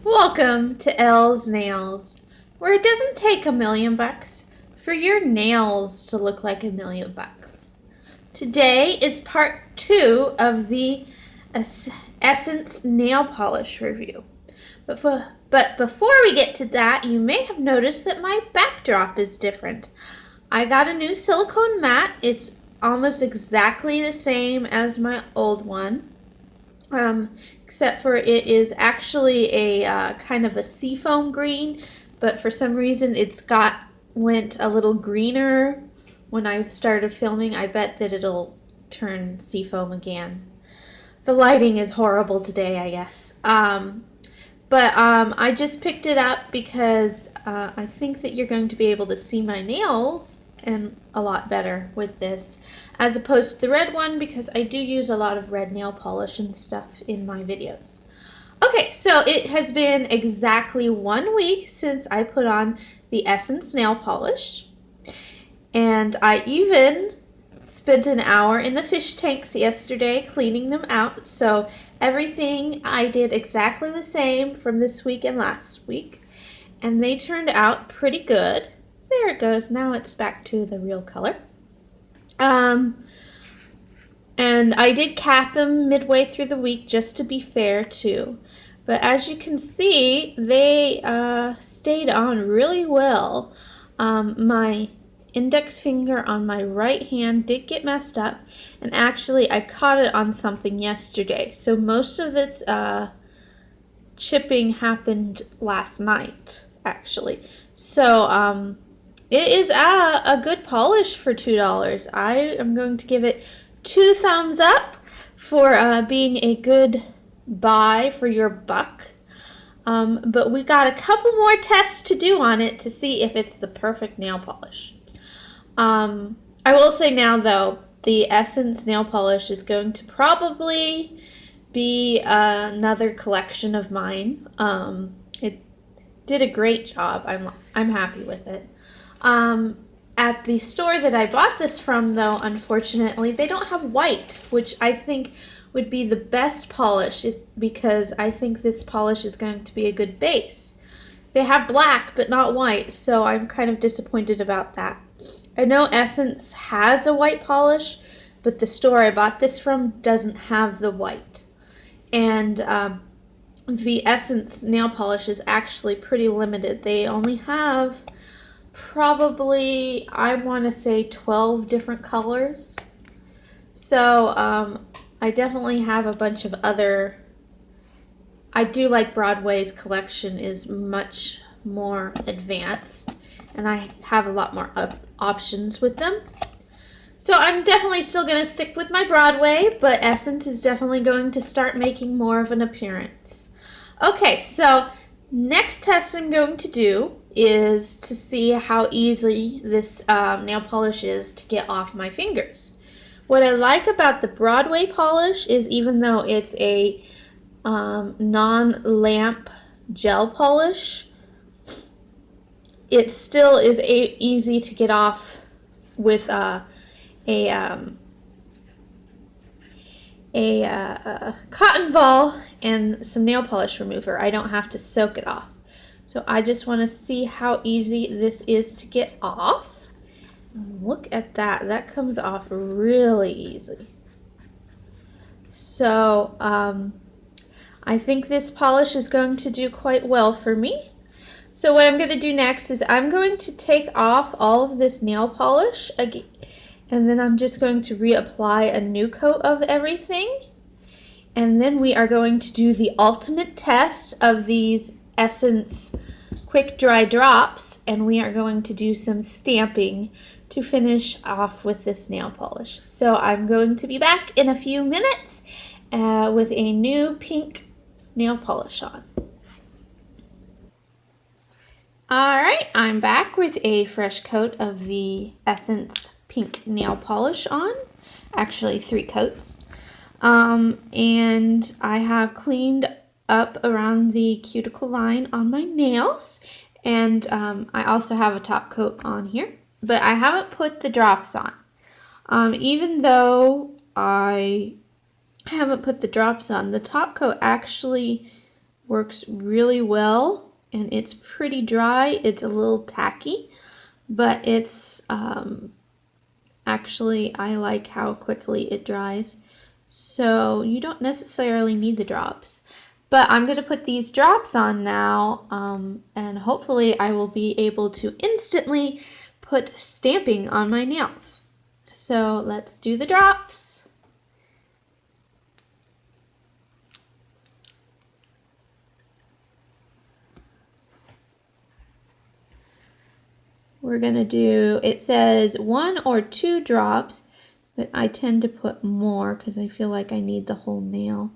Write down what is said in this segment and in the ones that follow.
Welcome to Elle's Nails, where it doesn't take $1,000,000 for your nails to look like $1,000,000. Today is part 2 of the Essence nail polish review. But before we get to that, you may have noticed that my backdrop is different. I got a new silicone mat. It's almost exactly the same as my old one. Except for it is actually a kind of a seafoam green, but for some reason went a little greener when I started filming. I bet that it'll turn seafoam again. The lighting is horrible today, I guess. But I just picked it up because I think that you're going to be able to see my nails and a lot better with this as opposed to the red one, because I do use a lot of red nail polish and stuff in my videos. Okay, so it has been exactly 1 week since I put on the Essence nail polish, and I even spent an hour in the fish tanks yesterday cleaning them out, so everything I did exactly the same from this week and last week, and they turned out pretty good. There it goes. Now it's back to the real color. And I did cap them midway through the week just to be fair too. But as you can see, they stayed on really well. My index finger on my right hand did get messed up, and actually I caught it on something yesterday. So most of this chipping happened last night, actually. So it is a good polish for $2. I am going to give it 2 thumbs up for being a good buy for your buck. But we got a couple more tests to do on it to see if it's the perfect nail polish. I will say now, though, the Essence nail polish is going to probably be another collection of mine. It did a great job. I'm happy with it. At the store that I bought this from, though, unfortunately, they don't have white, which I think would be the best polish because I think this polish is going to be a good base. They have black, but not white, so I'm kind of disappointed about that. I know Essence has a white polish, but the store I bought this from doesn't have the white. And the Essence nail polish is actually pretty limited. They only have probably, I want to say 12 different colors. So I definitely have a bunch of other. I do like Broadway's collection is much more advanced, and I have a lot more options with them. So I'm definitely still going to stick with my Broadway, but Essence is definitely going to start making more of an appearance. Okay, so next test I'm going to do is to see how easy this nail polish is to get off my fingers. What I like about the Broadway polish is even though it's a non-lamp gel polish, it still is easy to get off with a cotton ball and some nail polish remover. I don't have to soak it off. So I just want to see how easy this is to get off. Look at that. That comes off really easy. So I think this polish is going to do quite well for me. So what I'm going to do next is I'm going to take off all of this nail polish again, and then I'm just going to reapply a new coat of everything. And then we are going to do the ultimate test of these Essence quick dry drops, and we are going to do some stamping to finish off with this nail polish. So I'm going to be back in a few minutes with a new pink nail polish on. Alright, I'm back with a fresh coat of the Essence pink nail polish on. Actually 3 coats. And I have cleaned up around the cuticle line on my nails, and I also have a top coat on here, but I haven't put the drops on. Even though I haven't put the drops on, the top coat actually works really well, and it's pretty dry. It's a little tacky, but it's actually, I like how quickly it dries. So you don't necessarily need the drops. But I'm going to put these drops on now, and hopefully I will be able to instantly put stamping on my nails. So let's do the drops. We're going to do, it says 1 or 2 drops, but I tend to put more because I feel like I need the whole nail.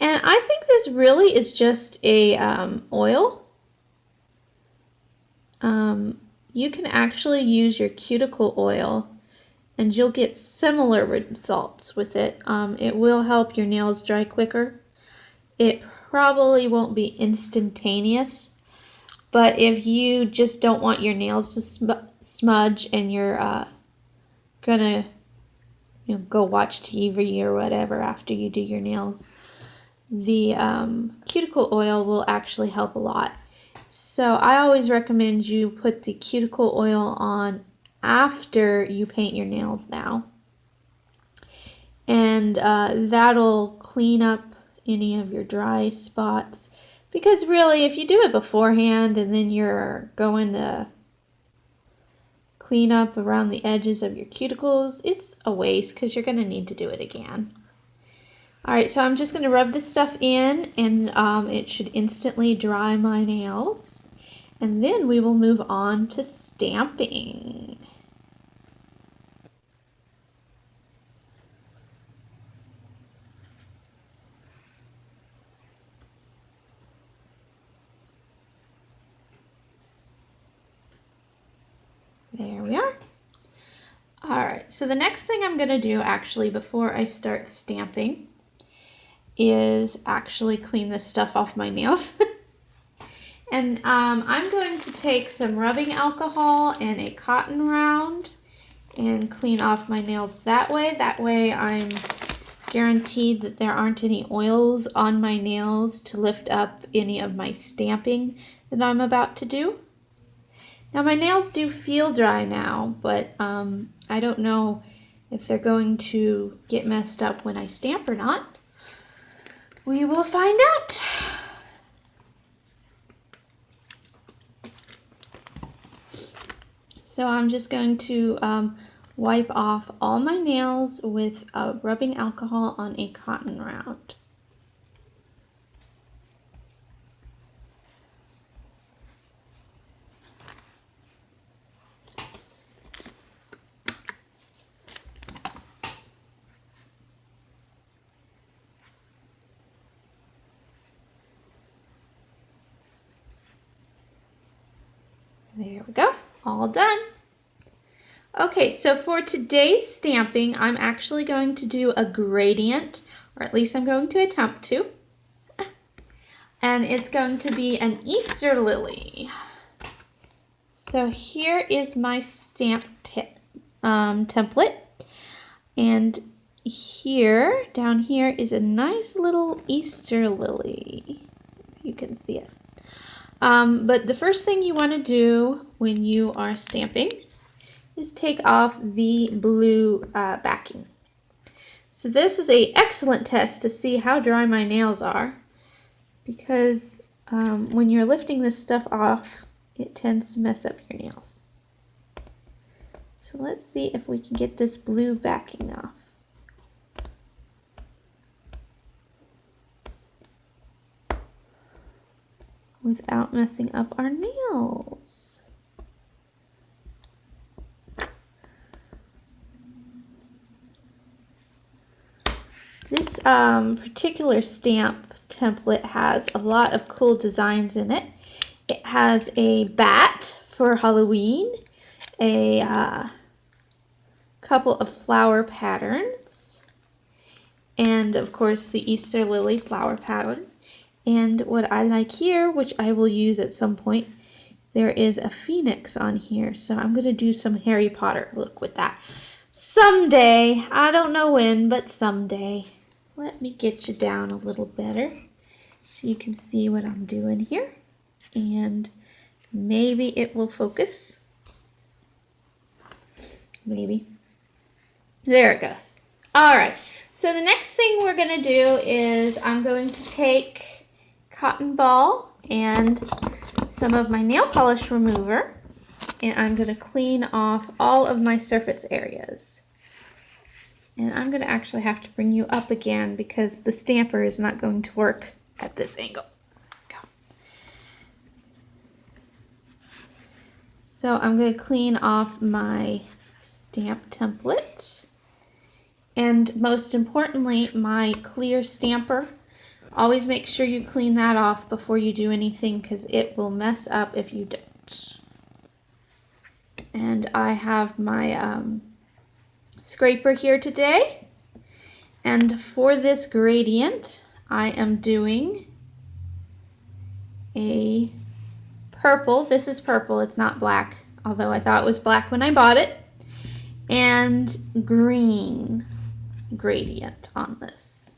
And I think this really is just a oil. You can actually use your cuticle oil and you'll get similar results with it. It will help your nails dry quicker. It probably won't be instantaneous, but if you just don't want your nails to smudge and you're gonna go watch TV or whatever after you do your nails, the cuticle oil will actually help a lot. So I always recommend you put the cuticle oil on after you paint your nails now. And that'll clean up any of your dry spots. Because really, if you do it beforehand and then you're going to clean up around the edges of your cuticles, it's a waste because you're going to need to do it again. Alright, so I'm just going to rub this stuff in, and it should instantly dry my nails. And then we will move on to stamping. There we are. Alright, so the next thing I'm going to do actually before I start stamping is actually clean this stuff off my nails. And I'm going to take some rubbing alcohol and a cotton round and clean off my nails that way. That way I'm guaranteed that there aren't any oils on my nails to lift up any of my stamping that I'm about to do. Now my nails do feel dry now, but I don't know if they're going to get messed up when I stamp or not. We will find out. So I'm just going to wipe off all my nails with rubbing alcohol on a cotton round. There we go, all done. Okay, so for today's stamping, I'm actually going to do a gradient, or at least I'm going to attempt to. And it's going to be an Easter lily. So here is my stamp template. And here, down here, is a nice little Easter lily. You can see it. But the first thing you want to do when you are stamping is take off the blue backing. So this is an excellent test to see how dry my nails are, because when you're lifting this stuff off, it tends to mess up your nails. So let's see if we can get this blue backing off. Without messing up our nails. This particular stamp template has a lot of cool designs in it. It has a bat for Halloween, a couple of flower patterns, and of course the Easter lily flower pattern. And what I like here, which I will use at some point, there is a phoenix on here. So I'm going to do some Harry Potter look with that. Someday. I don't know when, but someday. Let me get you down a little better. so you can see what I'm doing here, and maybe it will focus. Maybe. There it goes. All right, so the next thing we're gonna do is I'm going to take cotton ball and some of my nail polish remover, and I'm gonna clean off all of my surface areas. And I'm gonna actually have to bring you up again because the stamper is not going to work at this angle. Go. So I'm gonna clean off my stamp template. And most importantly, my clear stamper. Always make sure you clean that off before you do anything because it will mess up if you don't. And I have my scraper here today. And for this gradient, I am doing a purple. This is purple, it's not black, although I thought it was black when I bought it. And green gradient on this.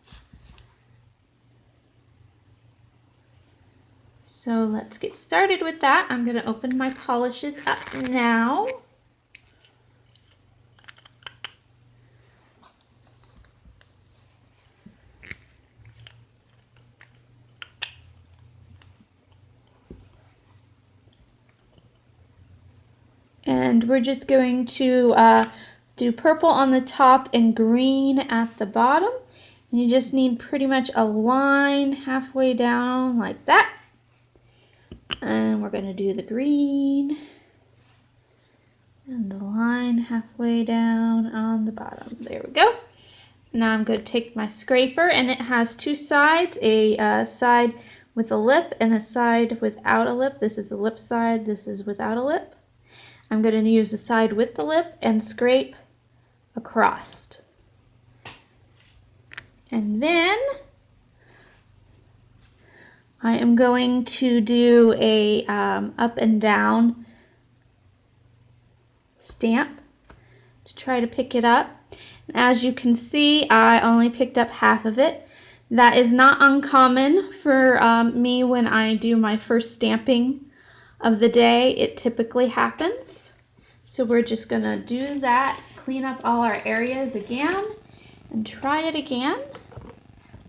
So let's get started with that. I'm going to open my polishes up now. And we're just going to do purple on the top and green at the bottom. And you just need pretty much a line halfway down like that. And we're going to do the green and the line halfway down on the bottom. There we go. Now I'm going to take my scraper, and it has two sides, a side with a lip and a side without a lip. This is the lip side, this is without a lip. I'm going to use the side with the lip and scrape across. And then I am going to do a up and down stamp to try to pick it up. And as you can see, I only picked up half of it. That is not uncommon for me when I do my first stamping of the day. It typically happens. So we're just going to do that, clean up all our areas again, and try it again.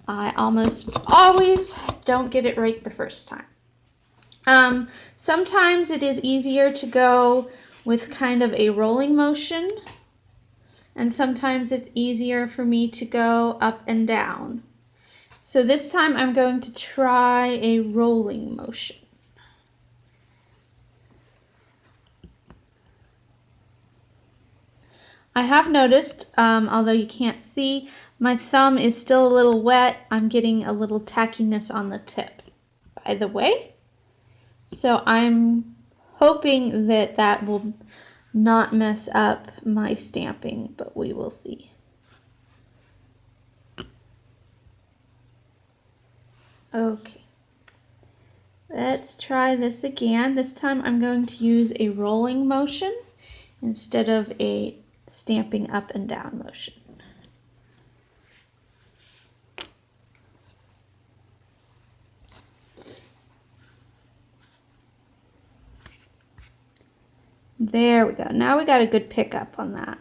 I almost always don't get it right the first time. Sometimes it is easier to go with kind of a rolling motion, and sometimes it's easier for me to go up and down. So this time I'm going to try a rolling motion. I have noticed, although you can't see, my thumb is still a little wet. I'm getting a little tackiness on the tip, by the way. So I'm hoping that that will not mess up my stamping, but we will see. Okay, let's try this again. This time I'm going to use a rolling motion instead of a stamping up and down motion. There we go. Now we got a good pickup on that.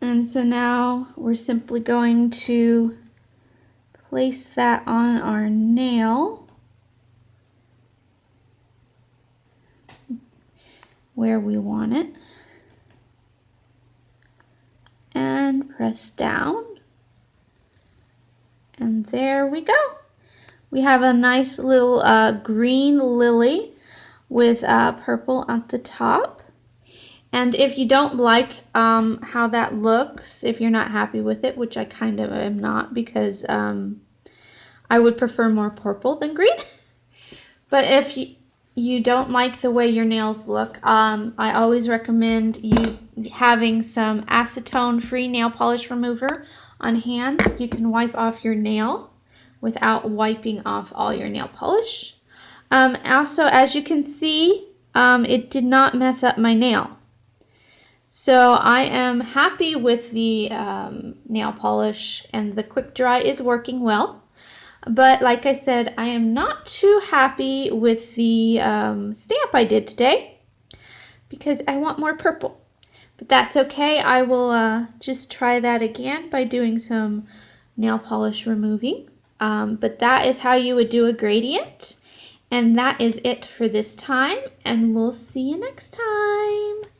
And so now we're simply going to place that on our nail where we want it. And press down. And there we go. We have a nice little green lily with purple at the top. And if you don't like how that looks, if you're not happy with it, which I kind of am not because I would prefer more purple than green. But if you don't like the way your nails look, I always recommend having some acetone-free nail polish remover on hand. You can wipe off your nail without wiping off all your nail polish. Also, as you can see, it did not mess up my nail. So I am happy with the nail polish, and the quick dry is working well. But like I said, I am not too happy with the stamp I did today because I want more purple. But that's okay. I will just try that again by doing some nail polish removing. But that is how you would do a gradient. And that is it for this time. And we'll see you next time.